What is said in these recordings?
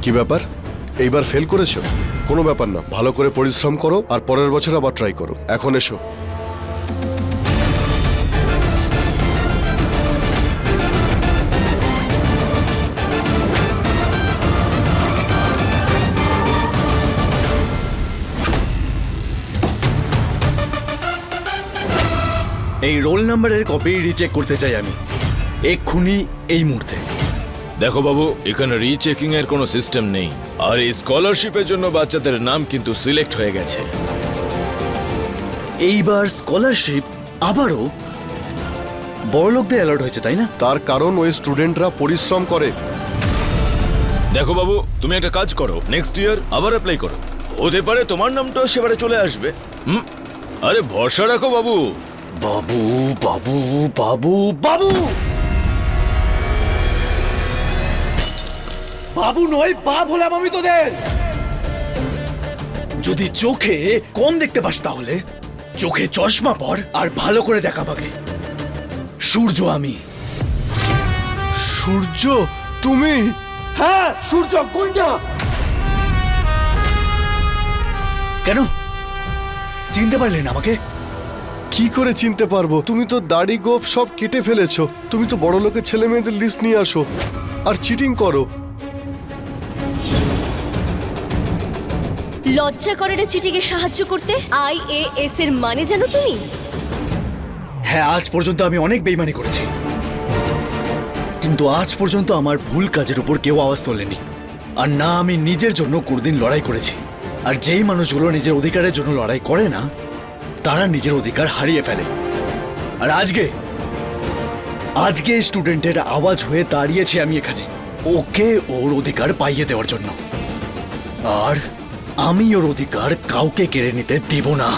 কি ব্যাপার, এইবার ফেল করেছো? কোনো ব্যাপার না, ভালো করে পরিশ্রম করো আর পরের বছর আবার ট্রাই করো। এখন এসো। এই রোল নাম্বারের কপি রিচেক করতে চাই আমি এক্ষুনি, এই মুহূর্তে। দেখো বাবু, এখানে রিচেকিং এর কোনো সিস্টেম নেই, আর এই স্কলারশিপের জন্য বাচ্চাদের নাম কিন্তু সিলেক্ট হয়ে গেছে। এইবার স্কলারশিপ আবারও বড়লোকদের অ্যালার্ট হয়েছে, তাই না? তার কারণ ওই স্টুডেন্টরা পরিশ্রম করে। দেখো বাবু, তুমি একটা কাজ করো, নেক্সট ইয়ার আবার অ্যাপ্লাই করো, হতে পারে তোমার নামটাও সেবারে চলে আসবে। আরে ভরসা রাখো বাবু। বাবু বাবু বাবু বাবু বাবু নয়, বাপ হলাম আমি তোদের। যদি চোখে কম দেখতে পাস তাহলে চোখে চশমা পর আর ভালো করে দেখা পাবে। সূর্য আমি। সূর্য তুমি? হ্যাঁ, সূর্য। কোনটা? কেন চিনতে পারলেন আমাকে? কি করে চিনতে পারবো? তুমি তো দাড়ি গোপ সব কেটে ফেলেছো। তুমি তো বড় লোকের ছেলে মেয়েদের লিস্ট নিয়ে আসো আর চিটিং করো। লজ্জা করে না চিটিং এ সাহায্য করতে? IAS এর মানে জানো তুমি? হ্যাঁ, আজ পর্যন্ত আমি অনেক বেইমানি করেছি, কিন্তু আজ পর্যন্ত আমার ভুল কাজের উপর কেউ আওয়াজ তোলেনি। আর না আমি নিজের জন্য কোনোদিন লড়াই করেছি। আর যেই মানুষগুলো নিজের অধিকারের জন্য লড়াই করে না, তারা নিজের অধিকার হারিয়ে ফেলে। আর আজকে স্টুডেন্টের আওয়াজ হয়ে দাঁড়িয়েছি আমি এখানে, ওকে ওর অধিকার পাইয়ে দেওয়ার জন্য। আর আমি ওর অধিকার কাউকে কেড়ে নিতে দেব না।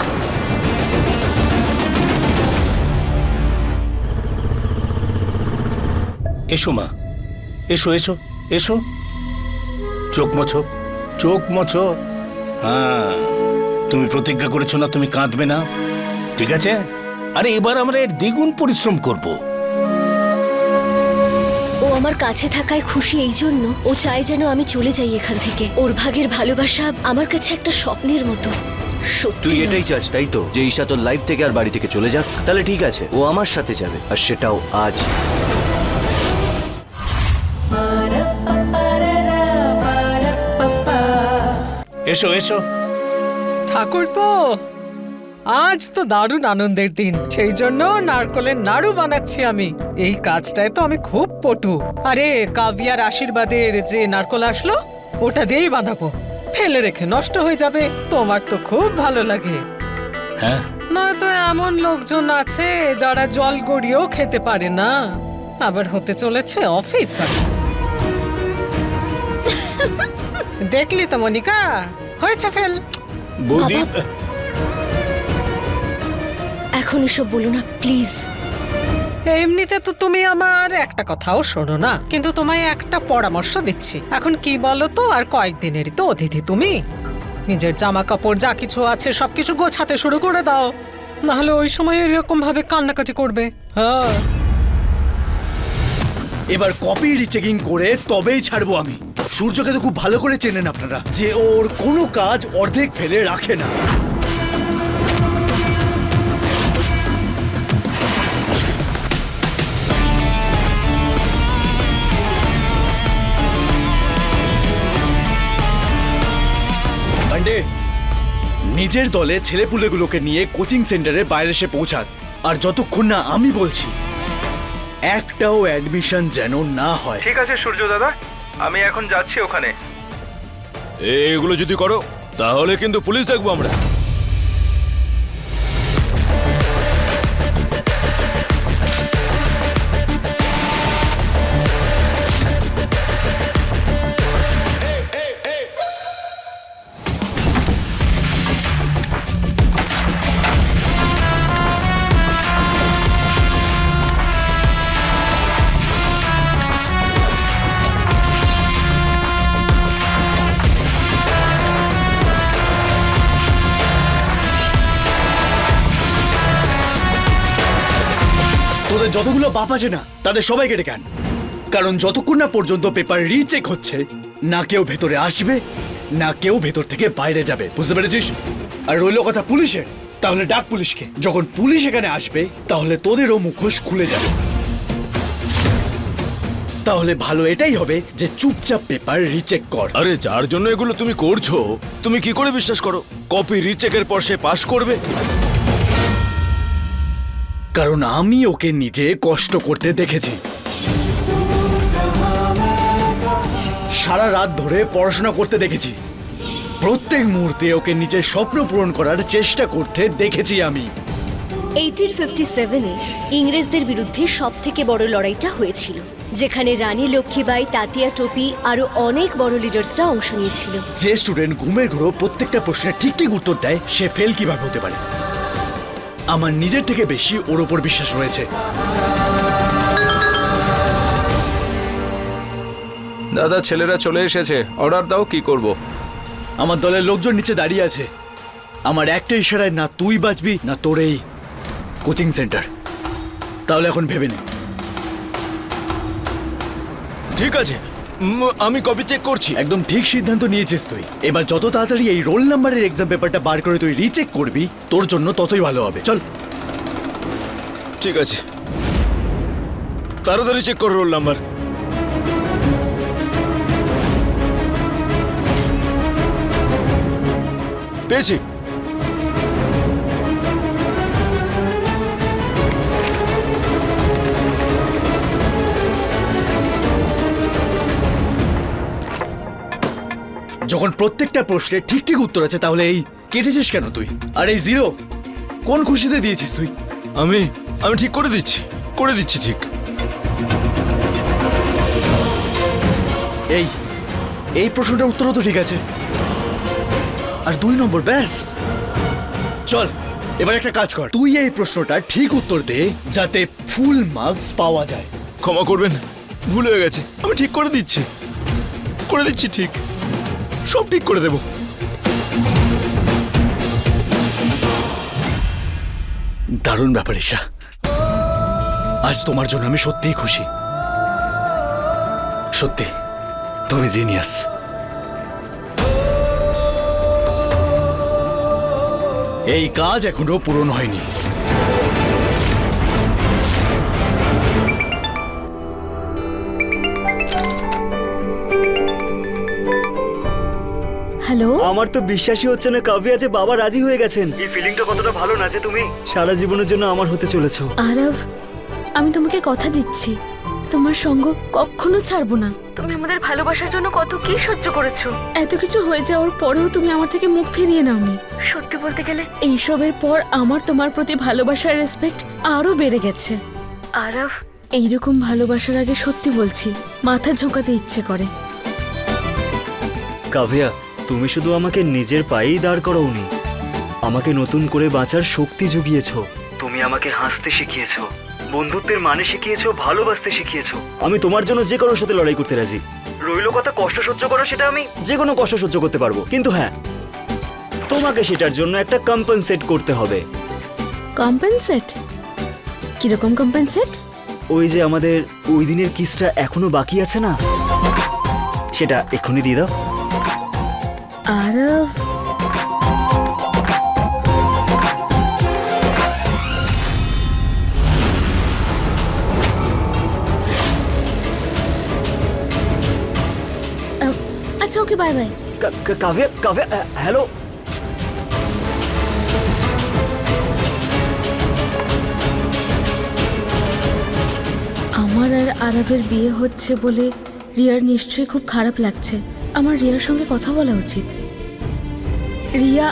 এসো মা, এসো এসো এসো। চোখ মোছো, চোখ মোছো। হ্যাঁ, তুমি প্রতিজ্ঞা করেছো না তুমি কাঁদবে না, ঠিক আছে? আরে এবার আমরা এর দ্বিগুণ পরিশ্রম করব। ও আমার কাছে থাকায় খুশি, এই জন্য ও চায় যেন আমি চলে যাই এখান থেকে। ওর ভাগের ভালোবাসা আমার কাছে একটা স্বপ্নের মতো। সত্যি তুই নয়। এটাই চাস, তাই তো, যে ঈশা তোর লাইফ থেকে আর বাড়ি থেকে চলে যাক? তাহলে ঠিক আছে, ও আমার সাথে যাবে, আর সেটাও আজ। এসো এসো। ঠাকুরপো, আজ তো দারুণ আনন্দের দিন, সেই জন্য নারকলের নাড়ু বানাচ্ছি আমি। এই কাজটায় তো আমি খুব পটু। আরে কাভিয়ার আশীর্বাদের যে নারকল আসলো, ওটা দিয়েই বানাবো। ফেলে রেখে নষ্ট হয়ে যাবে, তোমার তো খুব ভালো লাগে। হ্যাঁ, নয়তো এমন লোকজন আছে যারা জল গড়িয়েও খেতে পারে না, আবার হতে চলেছে অফিসার। দেখলি তো মনিকা, হয়েছে ফেল। বৌদি। বাবা। এখন এসব বলো না প্লিজ। এমনিতে তো তুমি আমার একটা কথাও শোনো না, কিন্তু তোমায় একটা পরামর্শ দিচ্ছি। এখন কি বলো তো, আর কয়েকদিনেরই তো অতিথি তুমি। নিজের জামা কাপড় যা কিছু আছে সবকিছু গোছাতে শুরু করে দাও, নাহলে ওই সময় এরকম ভাবে কান্নাকাটি করবে। হ্যাঁ, এবার কপি রিচেকিং করে তবেই ছাড়বো আমি। সূর্যকে তো খুব ভালো করে চেনেন আপনারা, যে ওর কোনো কাজ অর্ধেক ফেলে রাখে না। পান্ডে, নিজের দলে ছেলেপুলেগুলোকে নিয়ে কোচিং সেন্টারে বাইরে এসে পৌঁছান। আর যতক্ষণ না আমি বলছি, একটাও অ্যাডমিশন যেন না হয়। ঠিক আছে সূর্য দাদা, আমি এখন যাচ্ছি ওখানে। এগুলো যদি করো তাহলে কিন্তু পুলিশ ডাকবো আমরা। তোদের যতগুলো বাপ আছে না, তাদের সবাইকে ডেকে আন। কারণ যতক্ষণ না পর্যন্ত পেপার রিচেক হচ্ছে, না কেউ ভেতরে আসবে না কেউ ভেতর থেকে বাইরে যাবে, বুঝতে পেরেছিস? আর রইল কথা পুলিশের, তাহলে ডাক পুলিশকে। যখন পুলিশ এখানে আসবে তাহলে তোদেরও মুখোশ খুলে যাবে। তাহলে ভালো এটাই হবে যে চুপচাপ পেপার রিচেক কর। আরে যার জন্য এগুলো তুমি করছো, তুমি কি করে বিশ্বাস করো কপি রিচেকের পর সে পাশ করবে? কারণ আমি ওকে নিজে কষ্ট করতে দেখেছি। সারা রাত ধরে পড়াশোনা করতে দেখেছি। প্রত্যেক মুহূর্তে ওকে নিজের স্বপ্ন পূরণ করার চেষ্টা করতে দেখেছি আমি। 1857-এ ইংরেজদের বিরুদ্ধে সব থেকে বড় লড়াইটা হয়েছিল, যেখানে রানী লক্ষ্মীবাই, তাতিয়া টোপি আরো অনেক বড় লিডার্সরা অংশ নিয়েছিল। যে স্টুডেন্ট ঘুমের ঘোরো প্রত্যেকটা প্রশ্নের ঠিক ঠিক উত্তর দেয়, সে ফেল কিভাবে হতে পারে? আমার নিজের থেকে বেশি ওর ওপর বিশ্বাস রয়েছে। দাদা, ছেলেরা চলে এসেছে, অর্ডার দাও, কি করব? আমার দলের লোকজন নিচে দাঁড়িয়ে আছে। আমার একটা ইশারায় না তুই বাঁচবি না তোর এই কোচিং সেন্টার। তাহলে এখন ভেবে নে। ঠিক আছে, আমি কপি চেক করছি। একদম ঠিক সিদ্ধান্ত নিয়েছিস তুই। এবার যত তাড়াতাড়ি এই রোল নাম্বারের এক্সাম পেপারটা বার করে তুই রিচেক করবি, তোর জন্য ততই ভালো হবে। চল। ঠিক আছে, তাড়াতাড়ি চেক করো রোল নাম্বার। পেয়েছি। যখন প্রত্যেকটা প্রশ্নের ঠিক ঠিক উত্তর আছে, তাহলে এই কেটেছিস কেন তুই? আর এই জিরো কোন খুশিতে দিয়েছিস তুই? আমি ঠিক করে দিচ্ছি ঠিক। এই প্রশ্নটার উত্তরও তো ঠিক আছে। আর 2 নম্বর, ব্যাস। চল, এবার একটা কাজ কর, তুই এই প্রশ্নটা ঠিক উত্তর দে যাতে ফুল মার্কস পাওয়া যায়। ক্ষমা করবেন, ভুল হয়ে গেছে। আমি ঠিক করে দিচ্ছি ঠিক, সব ঠিক করে দেব। দারুণ ব্যাপার ঈশা, আজ তোমার জন্য আমি সত্যিই খুশি। সত্যি তুমি জিনিয়াস। এই কাজ এখনো পূরণ হয়নি। হ্যালো, আমার তো বিশ্বাসই হচ্ছে না কাব্যা যে বাবা রাজি হয়ে গেছেন। এই ফিলিংটা কতটা ভালো না যে তুমি সারা জীবনের জন্য আমার হতে চলেছো। আরব, আমি তোমাকে কথা দিচ্ছি, তোমার সঙ্গ কখনো ছাড়বো না। তুমি আমাদের ভালোবাসার জন্য কত কি সহ্য করেছো। এত কিছু হয়ে যাওয়ার পরেও তুমি আমার থেকে মুখ ফিরিয়ে নাওনি। সত্যি বলতে গেলে এইসবের পর আমার তোমার প্রতি ভালোবাসার রেসপেক্ট আরো বেড়ে গেছে। আরব, এইরকম ভালোবাসার আগে সত্যি বলছি মাথা ঝোঁকাতে ইচ্ছে করে। কাব্যা, তুমি শুধু আমাকে নিজের পায়েই দাঁড় করাওনি, আমাকে নতুন করে বাঁচার শক্তি জুগিয়েছো। তুমি আমাকে হাসতে শিখিয়েছো, বন্ধুত্বের মানে শিখিয়েছো, ভালোবাসতে শিখিয়েছো। আমি তোমার জন্য যে কারোর সাথে লড়াই করতে রাজি। রইল কথা কষ্ট সহ্য করো, সেটা আমি যে কোনো কষ্ট সহ্য করতে পারবো, কিন্তু হ্যাঁ, তোমাকে সেটার জন্য একটা কম্পেনসেট করতে হবে। কম্পেনসেট? কিরকম কম্পেনসেট? ওই যে আমাদের ওই দিনের কিসটা এখনো বাকি আছে না, সেটা এক্ষুনি দিয়ে দাও। আরব, আচ্ছা okay, bye bye. Kavya, Kavya, hello. আমার আর আরবের বিয়ে হচ্ছে বলে রিয়ার নিশ্চয়ই খুব খারাপ লাগছে। আমার রিয়ার সঙ্গে কথা বলা উচিত। রিয়া,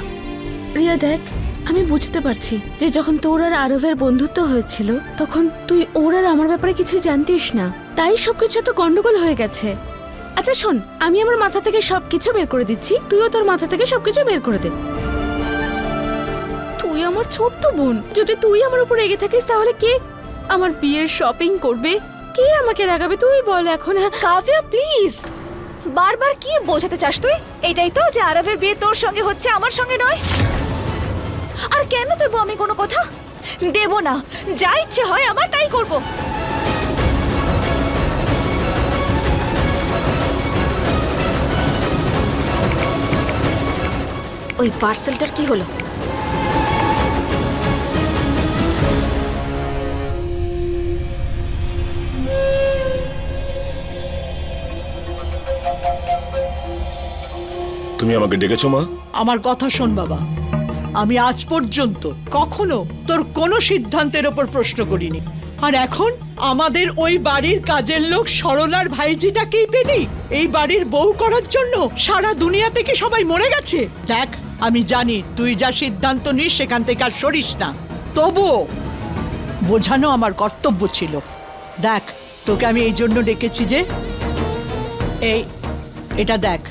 রিয়া দেখ, আমি বুঝতে পারছি যে যখন তোর আর আরবের বন্ধুত্ব হয়েছিল তখন তুই ওর আর আমার ব্যাপারে কিছু জানতিস না, তাই সবকিছু তো গন্ডগোল হয়ে গেছে। আচ্ছা শোন, আমি আমার মাথা থেকে সবকিছু বের করে দিচ্ছি, তুইও তোর মাথা থেকে সবকিছু বের করে দে। তুই আমার ছোট্ট বোন, যদি তুই আমার উপর রেগে থাকিস তাহলে কে আমার বিয়ের শপিং করবে, কে আমাকে রাগাবে তুই বল এখন। কাব্যা প্লিজ, বারবার কি বোঝাতে চাস তুই? এটাই তো যে আরবের বিয়ে তোর সঙ্গে হচ্ছে, আমার সঙ্গে নয়। আর কেন দেবো আমি কোনো কথা? দেব না, যা ইচ্ছে হয় আমার তাই করব। ওই পার্সেলটার কি হলো? তুমি আমাকে ডেকেছো মা? আমার কথা শোন বাবা, আমি আজ পর্যন্ত কখনো তোর কোনো সিদ্ধান্তের ওপর প্রশ্ন করিনি, আর এখন আমাদের ওই বাড়ির কাজের লোক সরলার ভাইজিটাকেই পেলি এই বাড়ির বউ করার জন্য? সারা দুনিয়া থেকে সবাই মরে গেছে। দেখ, আমি জানি তুই যা সিদ্ধান্ত নিস সেখান থেকে আর সরিস না, তবুও বোঝানো আমার কর্তব্য ছিল। দেখ, তোকে আমি এই জন্য ডেকেছি যে এটা দেখ,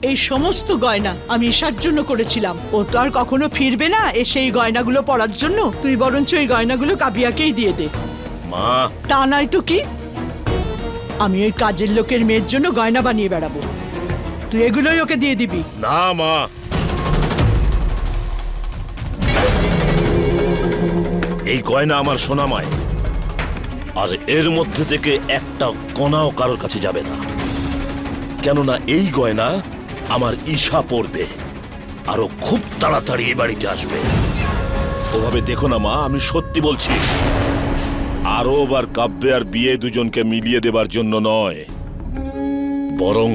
এই সমস্ত গয়না আমি ঈশার জন্য করেছিলাম। ও তো আর কখনো ফিরবে না এসে এই গয়নাগুলো পরার জন্য। তুই বরঞ্চ এই গয়নাগুলো কাবিয়াকেই দিয়ে দে। মা, তা নয় তো কি, আমি ওই কাজের লোকের মেয়ের জন্য গয়না বানিয়ে বেড়াবো, তুই এগুলোই ওকে দিয়ে দিবি। না মা, এই গয়না আমার সোনামায়, আর এর মধ্যে থেকে একটা কণাও কারোর কাছে যাবে না। কেননা এই গয়না আমার ঈশা পরবে, আরো খুব তাড়াতাড়ি এ বাড়িতে আসবে। ওভাবে দেখো না মা, আমি সত্যি বলছি। আরব আর কাব্যে আর বিয়ে দুজনকে মিলিয়ে দেবার জন্য নয়, বরং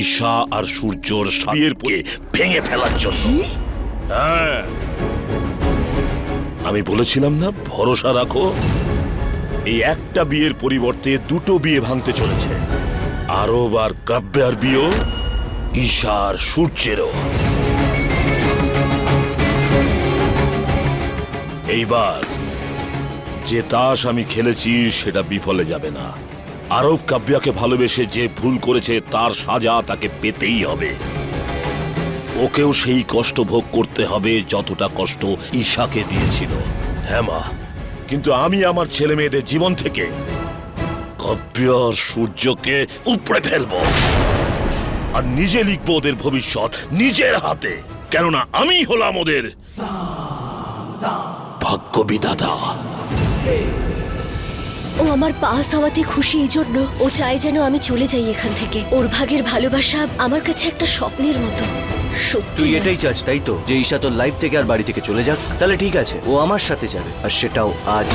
ঈশা আর সূর্যর বিয়ের পরে ভেঙে ফেলার জন্য। হ্যাঁ, আমি বলেছিলাম না, ভরসা রাখো। এই একটা বিয়ের পরিবর্তে দুটো বিয়ে ভাঙতে চলেছে। আরব আর কাব্যার বিয়ে, ঈশা আর সূর্যেরও। এইবার যে তাস আমি খেলেছি সেটা বিফলে যাবে না। আরব কাব্যাকে ভালোবেসে যে ভুল করেছে তার সাজা তাকে পেতেই হবে। ওকেও সেই কষ্ট ভোগ করতে হবে যতটা কষ্ট ঈশাকে দিয়েছিল। হ্যাঁ মা, কিন্তু আমি আমার ছেলে মেয়েদের জীবন থেকে কাব্য আর সূর্যকে উপড়ে ফেলবো, আর নিজে লিখবো ওদের ভবিষ্যৎ নিজের হাতে। কেননা আমি হলাম ওদের ভাগ্য বিধাতা। ও আমার পাস হওয়াতে খুশি, এই জন্য ও চায় যেন আমি চলে যাই এখান থেকে। ওর ভাগের ভালোবাসা আমার কাছে একটা স্বপ্নের মতো। সত্যি তুই না? এটাই চাস তাই তো, যে ঈশা তোর লাইফ থেকে আর বাড়ি থেকে চলে যাক? তাহলে ঠিক আছে, ও আমার সাথে যাবে, আর সেটাও আজ।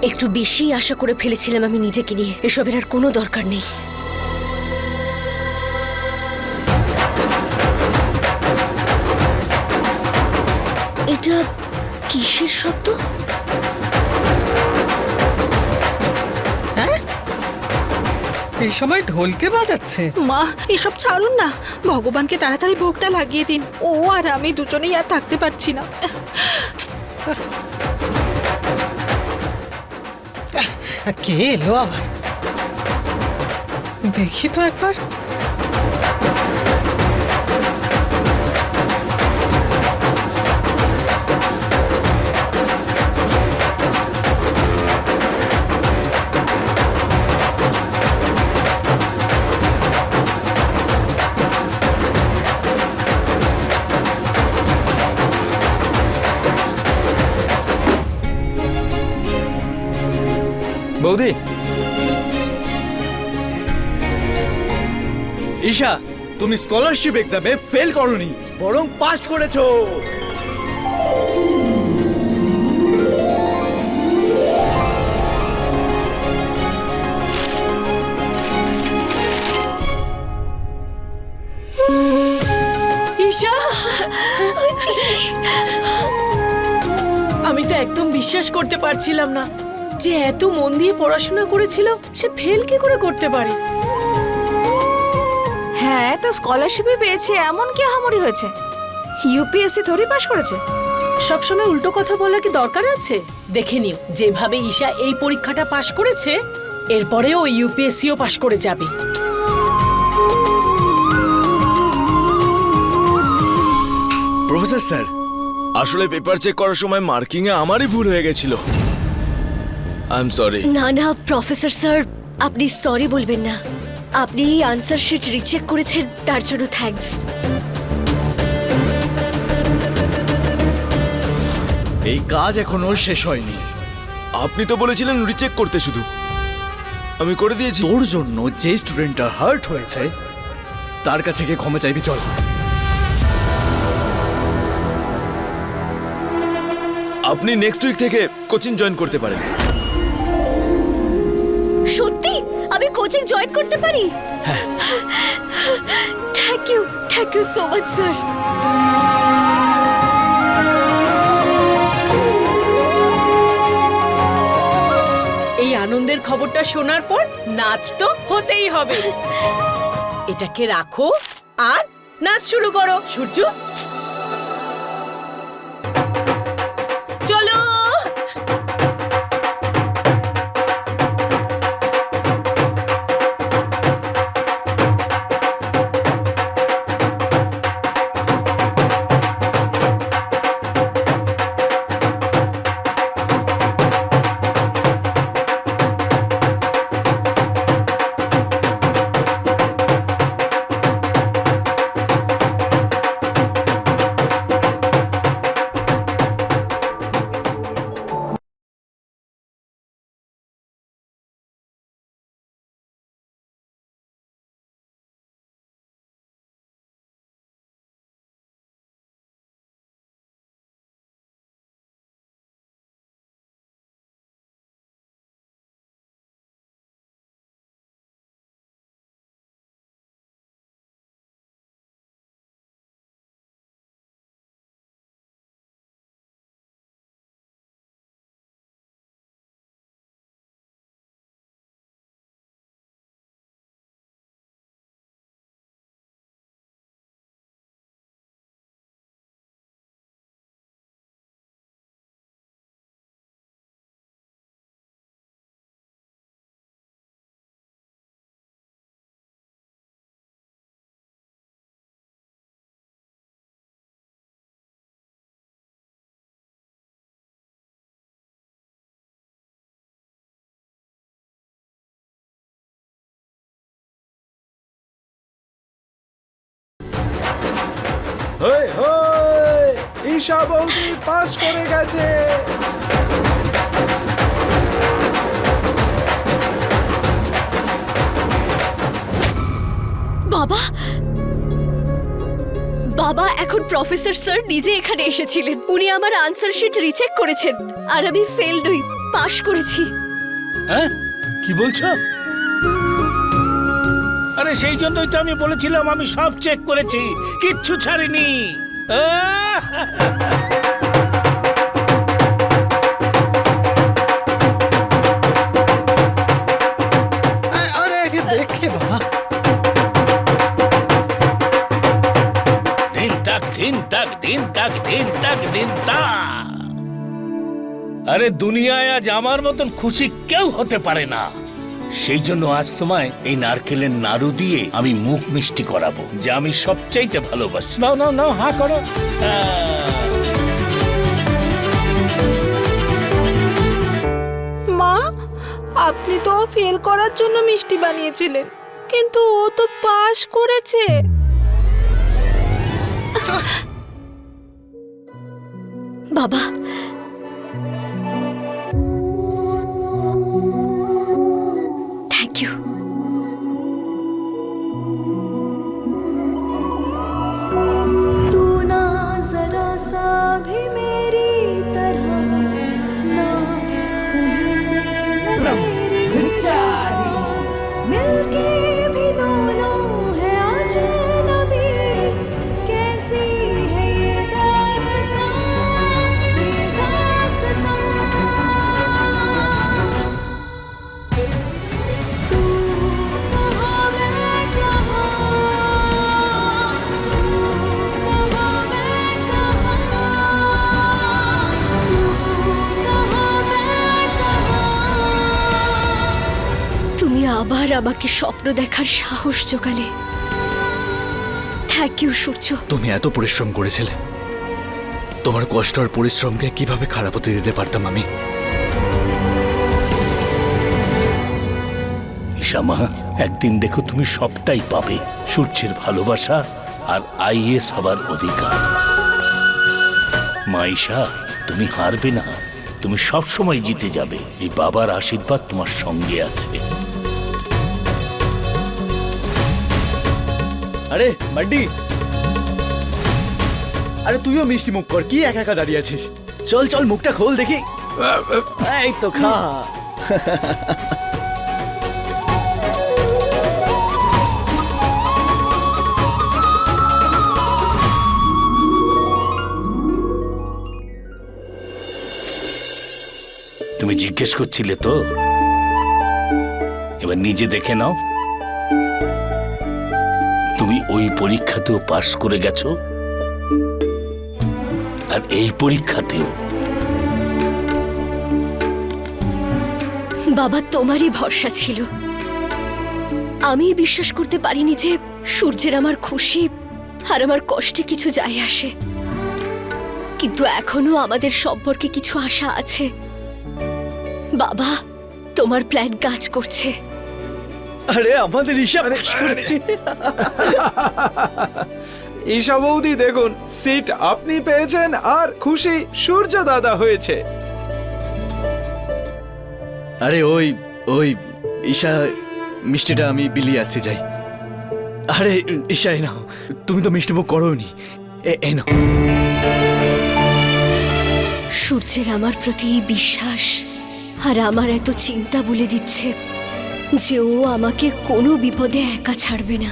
একটু বেশি আশা করে ফেলেছিলাম আমি নিজেকে নিয়ে। এসবের আর কোনো দরকার নেই। এটা কিসের শব্দ? হ্যাঁ, এই সময় ঢোলকে বাজাচ্ছে? মা, এসব ছাড়ুন না, ভগবানকে তাড়াতাড়ি ভোগটা লাগিয়ে দিন। ও আর আমি দুজনেই আর থাকতে পারছি না। কে এলো আবার? দেখি তো একবার। বৌদি, ঈশা, তুমি স্কলারশিপ এক্সামে ফেল করোনি, বরং পাস করেছো। ঈশা, আমি তো একদম বিশ্বাস করতে পারছিলাম না যে এত মন দিয়ে পড়াশোনা করেছিল সে ফেল কি করে করতে পারে। হ্যাঁ, তো স্কলারশিপই পেয়েছে, এমন কি আহামরি হয়েছে? ইউপিএসসি থোড়ি পাশ করেছে। সবসময় উল্টো কথা বলা কি দরকার আছে? দেখে নিও, যেভাবে ঈশা এই পরীক্ষাটা পাশ করেছে এরপরেও ইউপিএসসিও পাশ করে যাবে। প্রফেসর স্যার, আসলে পেপার চেক করার সময় মার্কিং এ আমারই ভুল হয়ে গেছিল। I am sorry. না না প্রফেসর স্যার, আপনি সরি বলবেন না। আপনি এই আনসার শিট রিচেক করেছেন, তার জন্য থ্যাঙ্কস। এই কাজ এখনো শেষ হয়নি। আপনি তো বলেছিলেন রিচেক করতে শুধু। আমি করে দিয়েছি। তোর জন্য যে স্টুডেন্টটা হার্ট হয়েছে তার কাছে গিয়ে ক্ষমা চাইবি, চল। আপনি নেক্সট উইক থেকে কোচিং জয়েন করতে পারেন। সত্যি আমি কোচিং জয়েন করতে পারি? Thank you so much sir. এই আনন্দের খবরটা শোনার পর নাচ তো হতেই হবে। এটাকে রাখো আর নাচ শুরু করো। সূর্য চলো। ঈশা বৌদি পাস করে গেছে। বাবা বাবা এখন প্রফেসর স্যার নিজে এখানে এসেছিলেন। উনি আমার আনসার শিট রিচেক করেছেন আর আমি ফেল নই, পাশ করেছি। হ্যাঁ, কি বলছো? আরে সেই জন্যই তো আমি বলেছিলাম আমি সব চেক করেছি, কিচ্ছু ছাড়িনি। আরে দেখে বাবা, দিন তাক দিন তাক দিন তাক দিন তাক দিন তাক। আরে দুনিয়ায় আজ আমার মতন খুশি কেউ হতে পারে না। সেই জন্য আজ তোমায় এই নারকেলের নাড়ু দিয়ে আমি মুখ মিষ্টি করাবো, যা আমি সবচাইতে ভালোবাসি। নাও নাও নাও, হা করো। মা, আপনি তো ফেল করার জন্য মিষ্টি বানিয়েছিলেন, কিন্তু ও তো পাশ করেছে। বাবা থ্যাংক ইউ। तू ना जरा सा भी मेरी तरह ना कहीं से न तेरी चारी मिलके भी दोनों है आज नबी। कैसी है ये दास्तां, ये दास्तां। तू कहाँ मैं कहाँ, তুমি আবার আমাকে স্বপ্ন দেখার সাহস জোগালে। থ্যাংক ইউ সূর্য। তুমি এত পরিশ্রম করেছিলে, তোমার কষ্ট আর পরিশ্রমকে কিভাবে খারাপ হতে দিতে পারতাম আমি? ঈশামা, একদিন দেখো তুমি সবটাই পাবে, সূর্যের ভালোবাসা আর আইএস হবার অধিকার। মা ঈশা, তুমি হারবে না, তুমি সব সময় জিতে যাবে। এই বাবার আশীর্বাদ তোমার সঙ্গে আছে। আরে বান্টি, আরে তুইও মিষ্টি মুখ কর, কি একা একা দাঁড়িয়ে আছিস? চল চল, মুখটা খোল দেখি। এই তো খা। তুমি জিজ্ঞেস করছিলে তো, এবার নিজে দেখে নাও। তুমি ওই পরীক্ষাতেও পাশ করে গেছো, আর এই পরীক্ষাতেও। বাবা, তোমারই ভরসা ছিল। আমি বিশ্বাস করতে পারিনি যে সূর্যের আমার খুশি আর আমার কষ্টে কিছু যায় আসে, কিন্তু এখনো আমাদের সম্পর্কে কিছু আশা আছে। বাবা, তোমার প্ল্যান কাজ করছে। আরে আমাদের ঈশা পাস করেছে। ঈশা বৌদি দেখুন, সিট আপনি পেয়েছেন আর খুশি সূর্য দাদা হয়েছে। আরে ওই ওই ঈশা, মিষ্টিটা আমি বিলিয়ে আসতে যাই। আরে ঈশা, এই নাও, তুমি তো মিষ্টি মুখ করোনি, এই নাও। সূর্যের আমার প্রতি বিশ্বাস আর আমার এত চিন্তা বলে দিচ্ছে যে ও আমাকে কোনো বিপদে একা ছাড়বে না।